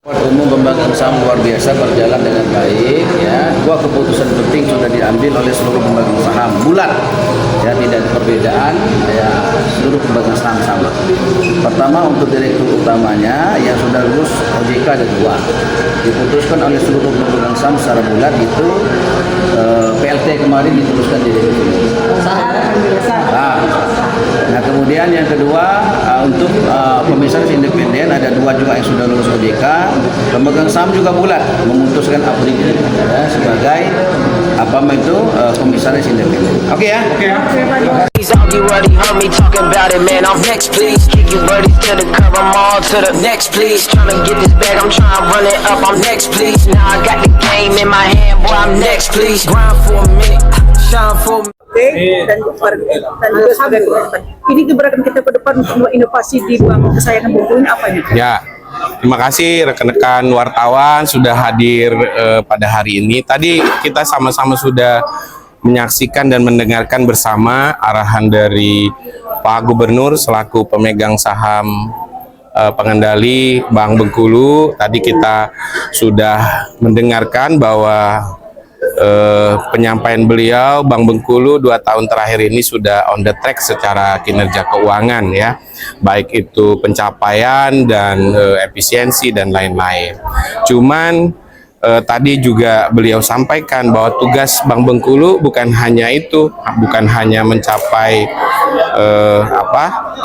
Umum Pemegang Saham luar biasa berjalan dengan baik ya. Dua keputusan penting sudah diambil oleh seluruh pemegang saham bulat ya, tidak ada perbedaan ya, seluruh pemegang saham sama. Pertama untuk direktur utamanya yang sudah lulus OJK ada dua, diputuskan oleh seluruh pemegang saham secara bulat itu PLT kemarin diteruskan jadi nah kemudian yang kedua untuk komisaris independen ada dua juga yang sudah lulus OJK. Pemegang saham juga bulat memutuskan Apri ya, sebagai komisaris independen. Oke ya? Oke. You already heard me talking about it, man. I'm next, please. Kick you ready to the curb, I'm on to the next, please. Tryna get this bag, I'm tryna run it up, I'm next, please. Now I got the game in my hand, boy, I'm next, please. Grind for a minute, shine for a minute. Dan juga sebagai depan. Ini gebrakan kita ke depan untuk inovasi di bank kesayangan Bengkulu ini apa nih? Ya, terima kasih rekan-rekan wartawan sudah hadir pada hari ini. Tadi kita sama-sama sudah menyaksikan dan mendengarkan bersama arahan dari Pak Gubernur selaku pemegang saham pengendali Bank Bengkulu. Tadi kita sudah mendengarkan bahwa penyampaian beliau, Bank Bengkulu 2 tahun terakhir ini sudah on the track secara kinerja keuangan ya, baik itu pencapaian dan efisiensi dan lain-lain. Cuman tadi juga beliau sampaikan bahwa tugas Bank Bengkulu bukan hanya itu, bukan hanya mencapai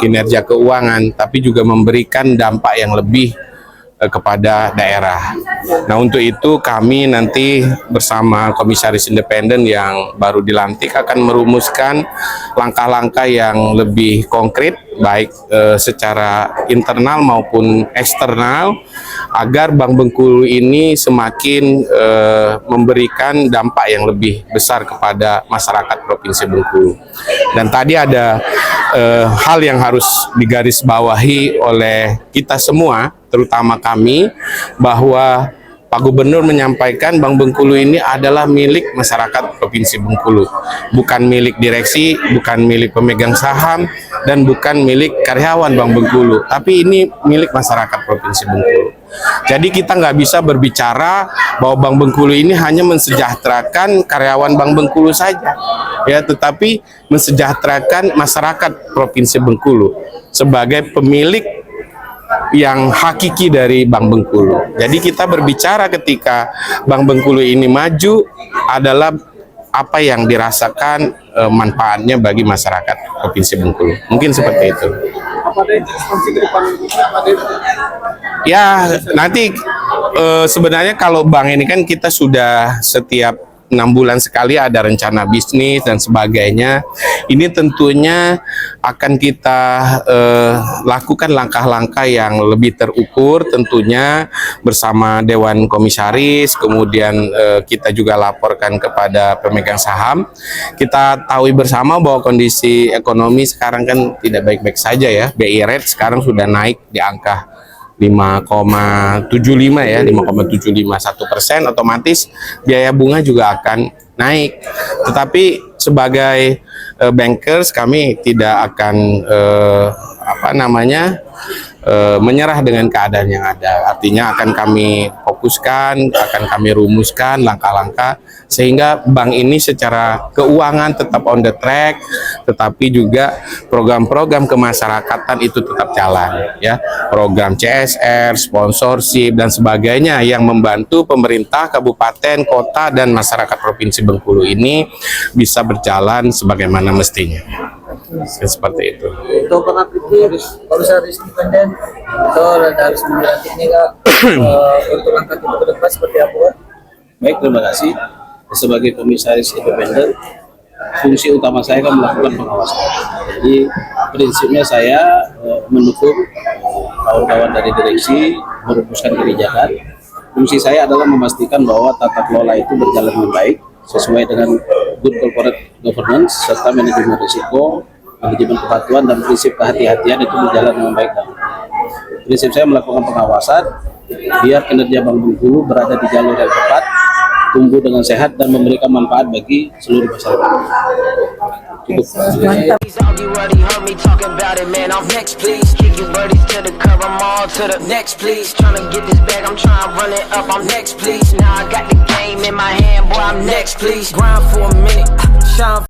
kinerja keuangan, tapi juga memberikan dampak yang lebih kepada daerah. Nah, untuk itu kami nanti bersama komisaris independen yang baru dilantik akan merumuskan langkah-langkah yang lebih konkret baik secara internal maupun eksternal agar Bank Bengkulu ini semakin memberikan dampak yang lebih besar kepada masyarakat Provinsi Bengkulu. Dan tadi ada hal yang harus digarisbawahi oleh kita semua, terutama kami, bahwa Pak Gubernur menyampaikan Bank Bengkulu ini adalah milik masyarakat Provinsi Bengkulu, bukan milik direksi, bukan milik pemegang saham, dan bukan milik karyawan Bank Bengkulu, tapi ini milik masyarakat Provinsi Bengkulu. Jadi kita nggak bisa berbicara bahwa Bank Bengkulu ini hanya mensejahterakan karyawan Bank Bengkulu saja, ya, tetapi mensejahterakan masyarakat Provinsi Bengkulu sebagai pemilik yang hakiki dari Bank Bengkulu. Jadi kita berbicara ketika Bank Bengkulu ini maju adalah apa yang dirasakan manfaatnya bagi masyarakat Provinsi Bengkulu. Mungkin seperti itu. Ya, nanti sebenarnya kalau bank ini kan kita sudah setiap 6 bulan sekali ada rencana bisnis dan sebagainya. Ini tentunya akan kita lakukan langkah-langkah yang lebih terukur tentunya bersama Dewan Komisaris, kemudian kita juga laporkan kepada pemegang saham. Kita tahu bersama bahwa kondisi ekonomi sekarang kan tidak baik-baik saja ya. BI rate sekarang sudah naik di angka 5,75 ya, 5,751%, otomatis biaya bunga juga akan naik. Tetapi sebagai bankers kami tidak akan menyerah dengan keadaan yang ada. Artinya akan kami fokuskan, akan kami rumuskan langkah-langkah sehingga bank ini secara keuangan tetap on the track, tetapi juga program-program kemasyarakatan itu tetap jalan ya. Program CSR, sponsorship dan sebagainya yang membantu pemerintah kabupaten, kota dan masyarakat Provinsi Bengkulu ini bisa berjalan sebagaimana mestinya. Seperti itu. Untuk komisaris independen itu harus menjelaskannya Kak, untuk langkah kita ke depan seperti apa? Baik, terima kasih. Sebagai komisaris independen, fungsi utama saya kan melakukan pengawasan. Jadi prinsipnya saya mendukung kawan-kawan dari direksi merumuskan kebijakan. Fungsi saya adalah memastikan bahwa tata kelola itu berjalan dengan baik sesuai dengan good corporate governance serta manajemen risiko, manajemen kepatuhan dan prinsip kehati-hatian itu berjalan dengan baik. Prinsip saya melakukan pengawasan biar kinerja Bank Bengkulu berada di jalur yang tepat, tumbuh dengan sehat dan memberikan manfaat bagi seluruh masyarakat. cukup. Mantap. All you already heard me talking about it, man. I'm next, please. Kicking birdies to the curb, I'm on to the next, please. Tryna get this bag, I'm tryna run it up, I'm next, please. Now I got the game in my hand, boy, I'm next, please. Grind for a minute, shine.